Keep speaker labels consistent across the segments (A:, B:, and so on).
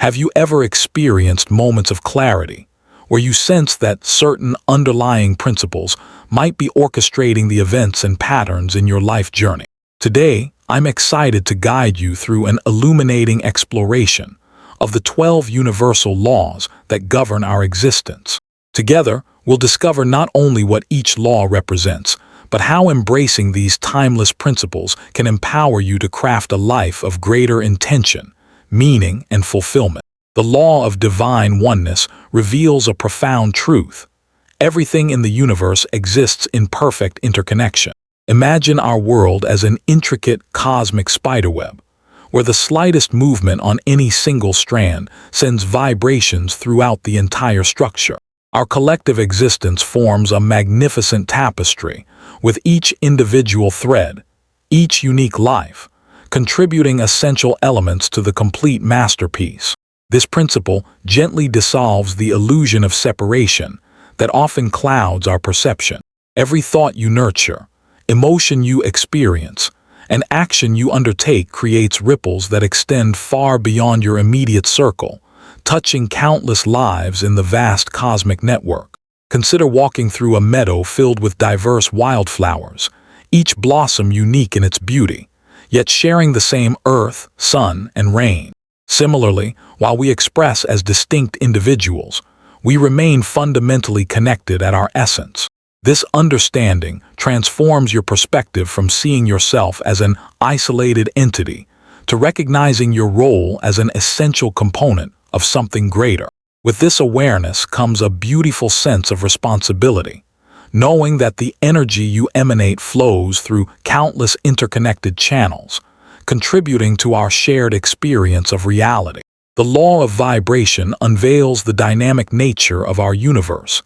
A: Have you ever experienced moments of clarity where you sense that certain underlying principles might be orchestrating the events and patterns in your life journey? Today, I'm excited to guide you through an illuminating exploration of the 12 universal laws that govern our existence. Together, we'll discover not only what each law represents, but how embracing these timeless principles can empower you to craft a life of greater intention, meaning, and fulfillment. The law of divine oneness reveals a profound truth. Everything in the universe exists in perfect interconnection. Imagine our world as an intricate cosmic spiderweb, where the slightest movement on any single strand sends vibrations throughout the entire structure. Our collective existence forms a magnificent tapestry, with each individual thread, each unique life, contributing essential elements to the complete masterpiece. This principle gently dissolves the illusion of separation that often clouds our perception. Every thought you nurture, emotion you experience, and action you undertake creates ripples that extend far beyond your immediate circle, touching countless lives in the vast cosmic network. Consider walking through a meadow filled with diverse wildflowers, each blossom unique in its beauty, yet sharing the same earth, sun, and rain. Similarly, while we express as distinct individuals, we remain fundamentally connected at our essence. This understanding transforms your perspective from seeing yourself as an isolated entity to recognizing your role as an essential component of something greater. With this awareness comes a beautiful sense of responsibility, knowing that the energy you emanate flows through countless interconnected channels, contributing to our shared experience of reality. The law of vibration unveils the dynamic nature of our universe.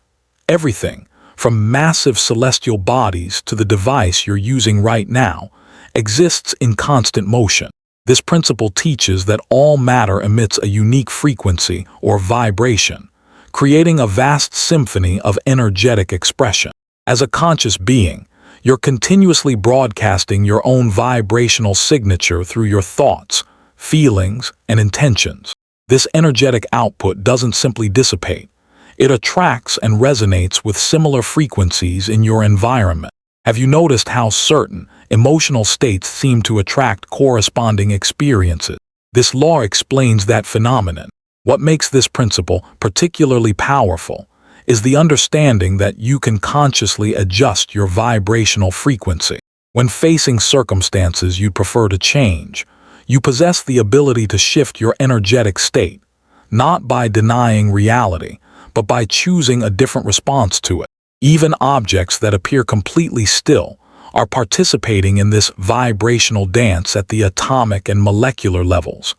A: Everything, from massive celestial bodies to the device you're using right now, exists in constant motion. This principle teaches that all matter emits a unique frequency or vibration, creating a vast symphony of energetic expression. As a conscious being, you're continuously broadcasting your own vibrational signature through your thoughts, feelings, and intentions. This energetic output doesn't simply dissipate. It attracts and resonates with similar frequencies in your environment. Have you noticed how certain emotional states seem to attract corresponding experiences? This law explains that phenomenon. What makes this principle particularly powerful is the understanding that you can consciously adjust your vibrational frequency. When facing circumstances you'd prefer to change, you possess the ability to shift your energetic state, not by denying reality, but by choosing a different response to it. Even objects that appear completely still are participating in this vibrational dance at the atomic and molecular levels.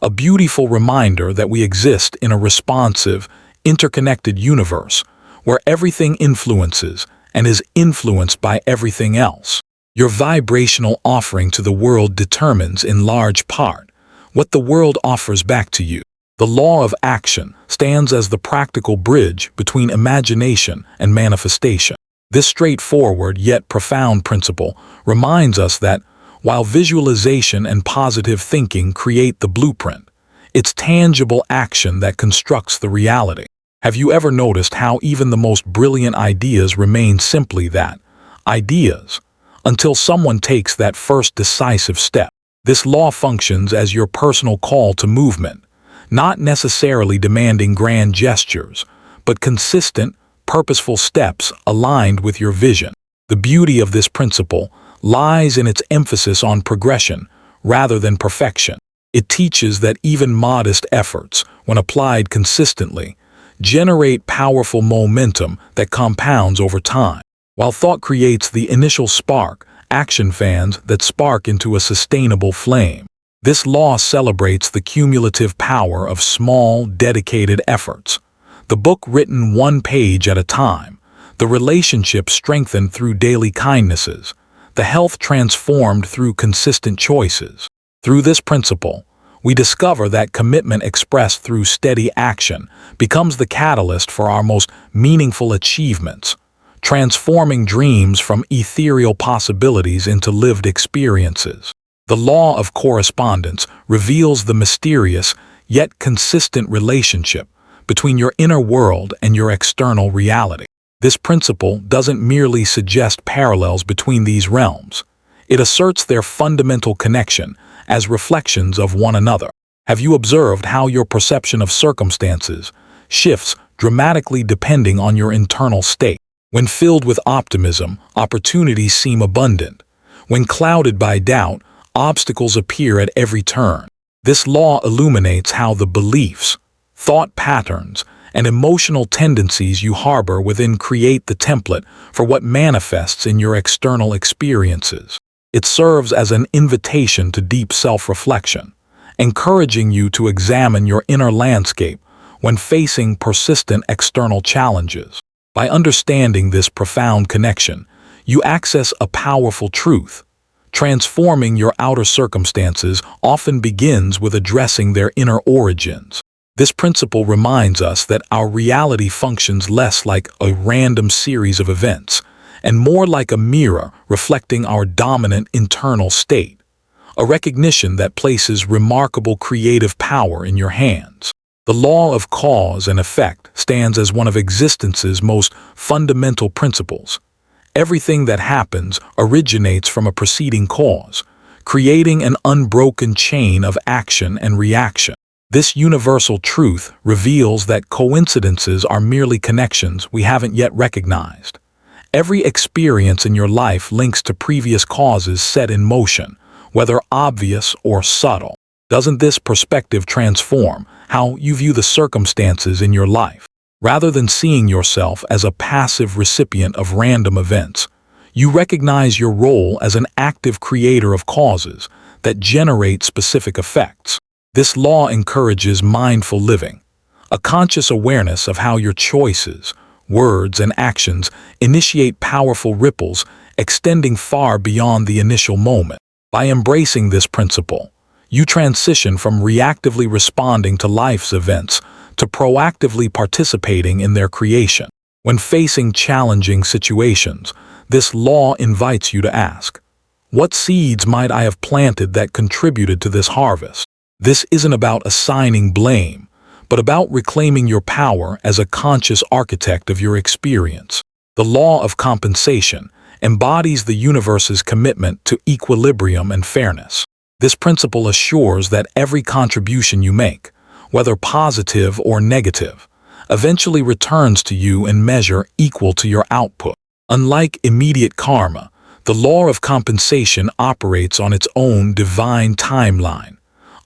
A: A beautiful reminder that we exist in a responsive, interconnected universe where everything influences and is influenced by everything else. Your vibrational offering to the world determines in large part what the world offers back to you. The law of action stands as the practical bridge between imagination and manifestation. This straightforward yet profound principle reminds us that while visualization and positive thinking create the blueprint, it's tangible action that constructs the reality. Have you ever noticed how even the most brilliant ideas remain simply that, ideas, until someone takes that first decisive step? This law functions as your personal call to movement, not necessarily demanding grand gestures, but consistent, purposeful steps aligned with your vision. The beauty of this principle lies in its emphasis on progression rather than perfection. It teaches that even modest efforts, when applied consistently, generate powerful momentum that compounds over time. While thought creates the initial spark, action fans that spark into a sustainable flame. This law celebrates the cumulative power of small, dedicated efforts. The book written one page at a time, the relationship strengthened through daily kindnesses, the health transformed through consistent choices. Through this principle, we discover that commitment expressed through steady action becomes the catalyst for our most meaningful achievements, transforming dreams from ethereal possibilities into lived experiences. The law of correspondence reveals the mysterious, yet consistent relationship between your inner world and your external reality. This principle doesn't merely suggest parallels between these realms. It asserts their fundamental connection as reflections of one another. Have you observed how your perception of circumstances shifts dramatically depending on your internal state? When filled with optimism, opportunities seem abundant. When clouded by doubt, obstacles appear at every turn. This law illuminates how the beliefs, thought patterns, and emotional tendencies you harbor within create the template for what manifests in your external experiences. It serves as an invitation to deep self-reflection, encouraging you to examine your inner landscape when facing persistent external challenges. By understanding this profound connection, you access a powerful truth. Transforming your outer circumstances often begins with addressing their inner origins. This principle reminds us that our reality functions less like a random series of events and more like a mirror reflecting our dominant internal state, a recognition that places remarkable creative power in your hands. The law of cause and effect stands as one of existence's most fundamental principles. Everything that happens originates from a preceding cause, creating an unbroken chain of action and reaction. This universal truth reveals that coincidences are merely connections we haven't yet recognized. Every experience in your life links to previous causes set in motion, whether obvious or subtle. Doesn't this perspective transform how you view the circumstances in your life? Rather than seeing yourself as a passive recipient of random events, you recognize your role as an active creator of causes that generate specific effects. This law encourages mindful living, a conscious awareness of how your choices, words, and actions initiate powerful ripples extending far beyond the initial moment. By embracing this principle, you transition from reactively responding to life's events to proactively participating in their creation. When facing challenging situations, this law invites you to ask, what seeds might I have planted that contributed to this harvest? This isn't about assigning blame, but about reclaiming your power as a conscious architect of your experience. The law of compensation embodies the universe's commitment to equilibrium and fairness. This principle assures that every contribution you make, whether positive or negative, eventually returns to you in measure equal to your output. Unlike immediate karma, the law of compensation operates on its own divine timeline,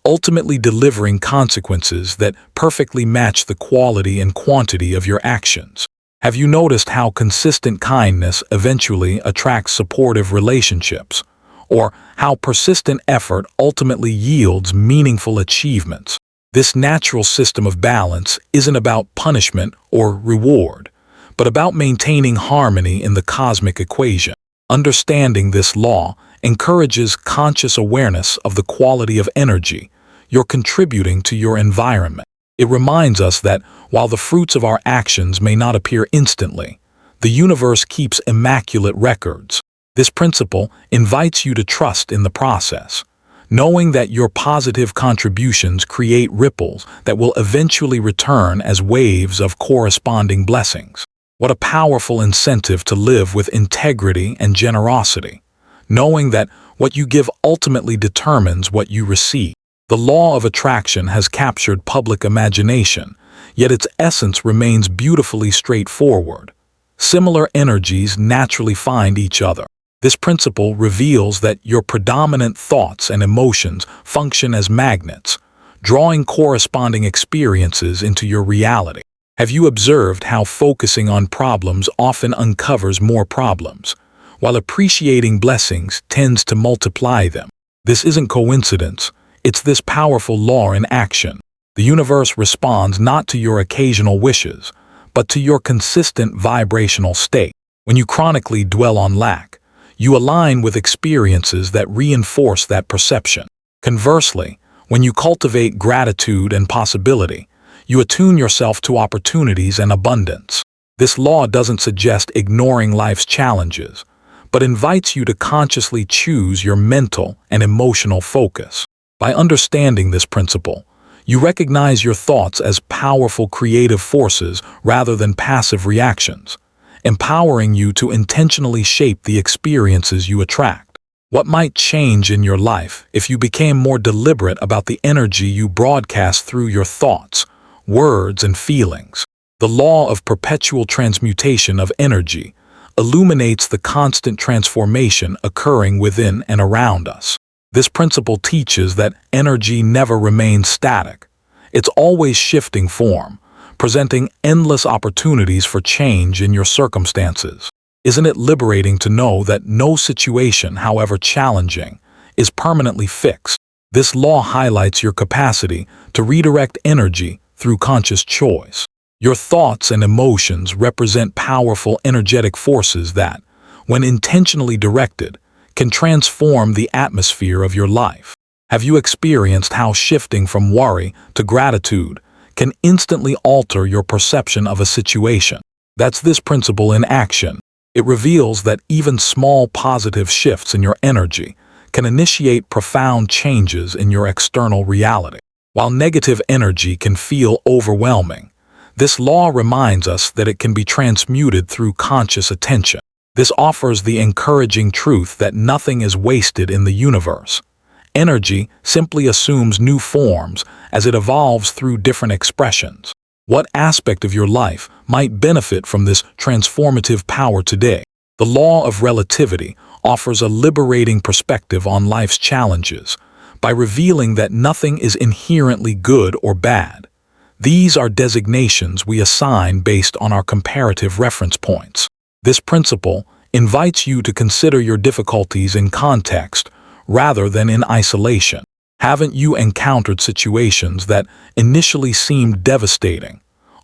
A: ultimately delivering consequences that perfectly match the quality and quantity of your actions. Have you noticed how consistent kindness eventually attracts supportive relationships, or how persistent effort ultimately yields meaningful achievements? This natural system of balance isn't about punishment or reward, but about maintaining harmony in the cosmic equation. Understanding this law encourages conscious awareness of the quality of energy you're contributing to your environment. It reminds us that while the fruits of our actions may not appear instantly, the universe keeps immaculate records. This principle invites you to trust in the process, knowing that your positive contributions create ripples that will eventually return as waves of corresponding blessings. What a powerful incentive to live with integrity and generosity, knowing that what you give ultimately determines what you receive. The law of attraction has captured public imagination, yet its essence remains beautifully straightforward. Similar energies naturally find each other. This principle reveals that your predominant thoughts and emotions function as magnets, drawing corresponding experiences into your reality. Have you observed how focusing on problems often uncovers more problems, while appreciating blessings tends to multiply them? This isn't coincidence. It's this powerful law in action. The universe responds not to your occasional wishes, but to your consistent vibrational state. When you chronically dwell on lack, you align with experiences that reinforce that perception. Conversely, when you cultivate gratitude and possibility, you attune yourself to opportunities and abundance. This law doesn't suggest ignoring life's challenges, but invites you to consciously choose your mental and emotional focus. By understanding this principle, You recognize your thoughts as powerful creative forces rather than passive reactions, empowering you to intentionally shape the experiences you attract. What might change in your life if you became more deliberate about the energy you broadcast through your thoughts, words, and feelings? The law of perpetual transmutation of energy illuminates the constant transformation occurring within and around us. This principle teaches that energy never remains static. It's always shifting form, presenting endless opportunities for change in your circumstances. Isn't it liberating to know that no situation, however challenging, is permanently fixed? This law highlights your capacity to redirect energy through conscious choice. Your thoughts and emotions represent powerful energetic forces that, when intentionally directed, can transform the atmosphere of your life. Have you experienced how shifting from worry to gratitude can instantly alter your perception of a situation? That's this principle in action. It reveals that even small positive shifts in your energy can initiate profound changes in your external reality. While negative energy can feel overwhelming, this law reminds us that it can be transmuted through conscious attention. This offers the encouraging truth that nothing is wasted in the universe. Energy simply assumes new forms as it evolves through different expressions. What aspect of your life might benefit from this transformative power today? The law of relativity offers a liberating perspective on life's challenges by revealing that nothing is inherently good or bad. These are designations we assign based on our comparative reference points. This principle invites you to consider your difficulties in context rather than in isolation. Haven't you encountered situations that initially seemed devastating,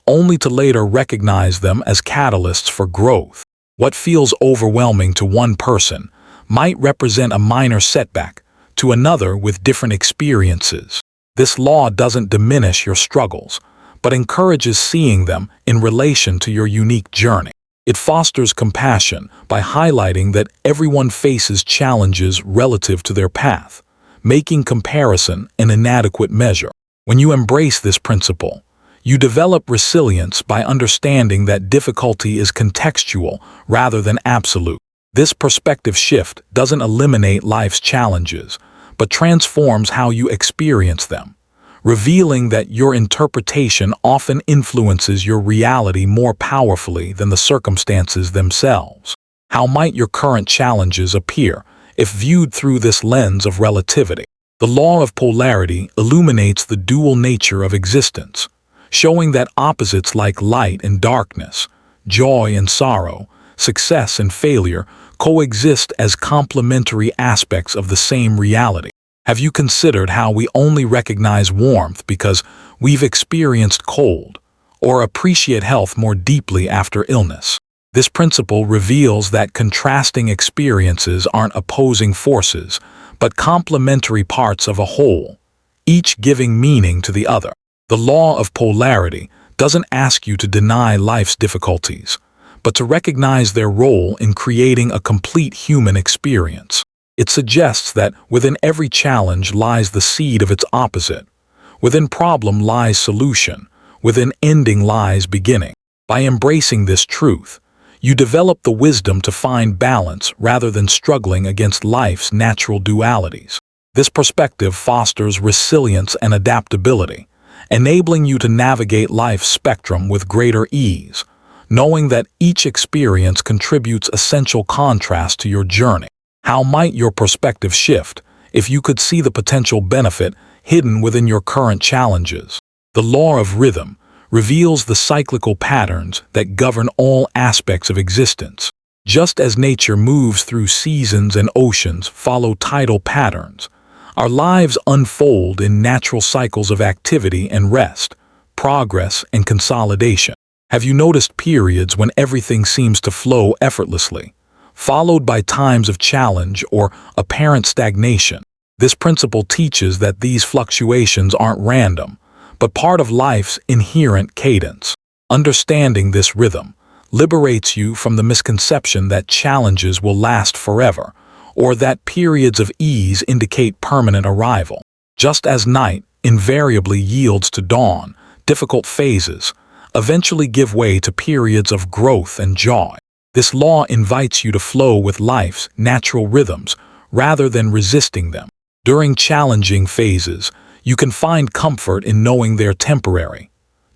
A: only to later recognize them as catalysts for growth? What feels overwhelming to one person might represent a minor setback to another with different experiences. This law doesn't diminish your struggles, but encourages seeing them in relation to your unique journey. It fosters compassion by highlighting that everyone faces challenges relative to their path, making comparison an inadequate measure. When you embrace this principle, you develop resilience by understanding that difficulty is contextual rather than absolute. This perspective shift doesn't eliminate life's challenges, but transforms how you experience them, revealing that your interpretation often influences your reality more powerfully than the circumstances themselves. How might your current challenges appear if viewed through this lens of relativity? The law of polarity illuminates the dual nature of existence, showing that opposites like light and darkness, joy and sorrow, success and failure coexist as complementary aspects of the same reality. Have you considered how we only recognize warmth because we've experienced cold, or appreciate health more deeply after illness? This principle reveals that contrasting experiences aren't opposing forces, but complementary parts of a whole, each giving meaning to the other. The law of polarity doesn't ask you to deny life's difficulties, but to recognize their role in creating a complete human experience. It suggests that within every challenge lies the seed of its opposite. Within problem lies solution. Within ending lies beginning. By embracing this truth, you develop the wisdom to find balance rather than struggling against life's natural dualities. This perspective fosters resilience and adaptability, enabling you to navigate life's spectrum with greater ease, knowing that each experience contributes essential contrast to your journey. How might your perspective shift if you could see the potential benefit hidden within your current challenges? The law of rhythm reveals the cyclical patterns that govern all aspects of existence. Just as nature moves through seasons and oceans follow tidal patterns, our lives unfold in natural cycles of activity and rest, progress and consolidation. Have you noticed periods when everything seems to flow effortlessly, followed by times of challenge or apparent stagnation? This principle teaches that these fluctuations aren't random, but part of life's inherent cadence. Understanding this rhythm liberates you from the misconception that challenges will last forever, or that periods of ease indicate permanent arrival. Just as night invariably yields to dawn, difficult phases eventually give way to periods of growth and joy. This law invites you to flow with life's natural rhythms rather than resisting them. During challenging phases, you can find comfort in knowing they're temporary.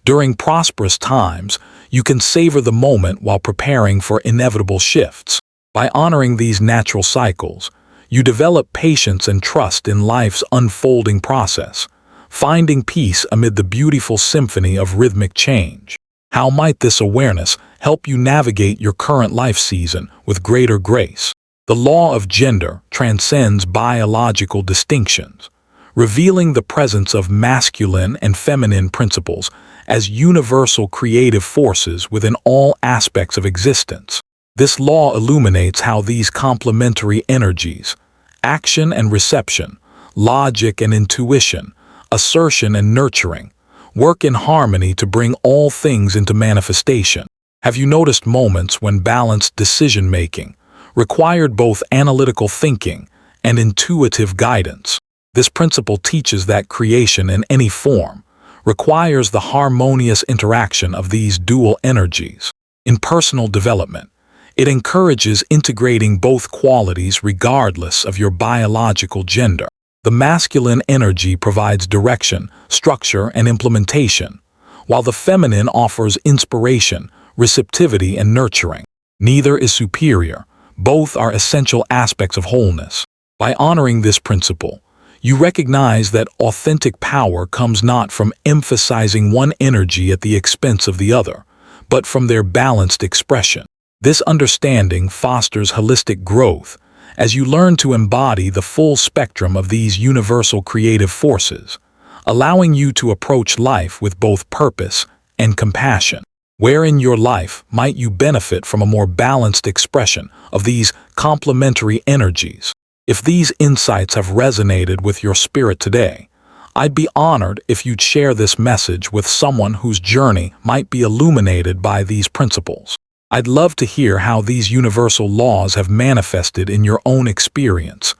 A: During prosperous times, you can savor the moment while preparing for inevitable shifts. By honoring these natural cycles, you develop patience and trust in life's unfolding process, finding peace amid the beautiful symphony of rhythmic change. How might this awareness help you navigate your current life season with greater grace? The law of gender transcends biological distinctions, revealing the presence of masculine and feminine principles as universal creative forces within all aspects of existence. This law illuminates how these complementary energies, action and reception, logic and intuition, assertion and nurturing, work in harmony to bring all things into manifestation. Have you noticed moments when balanced decision-making required both analytical thinking and intuitive guidance? This principle teaches that creation in any form requires the harmonious interaction of these dual energies. In personal development, it encourages integrating both qualities regardless of your biological gender. The masculine energy provides direction, structure, and implementation, while the feminine offers inspiration, receptivity, and nurturing. Neither is superior. Both are essential aspects of wholeness. By honoring this principle, you recognize that authentic power comes not from emphasizing one energy at the expense of the other, but from their balanced expression. This understanding fosters holistic growth as you learn to embody the full spectrum of these universal creative forces, allowing you to approach life with both purpose and compassion. Where in your life might you benefit from a more balanced expression of these complementary energies? If these insights have resonated with your spirit today, I'd be honored if you'd share this message with someone whose journey might be illuminated by these principles. I'd love to hear how these universal laws have manifested in your own experience.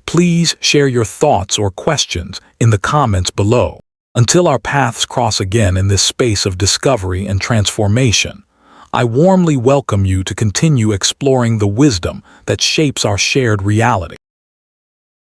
A: Please share your thoughts or questions in the comments below. Until our paths cross again in this space of discovery and transformation, I warmly welcome you to continue exploring the wisdom that shapes our shared reality.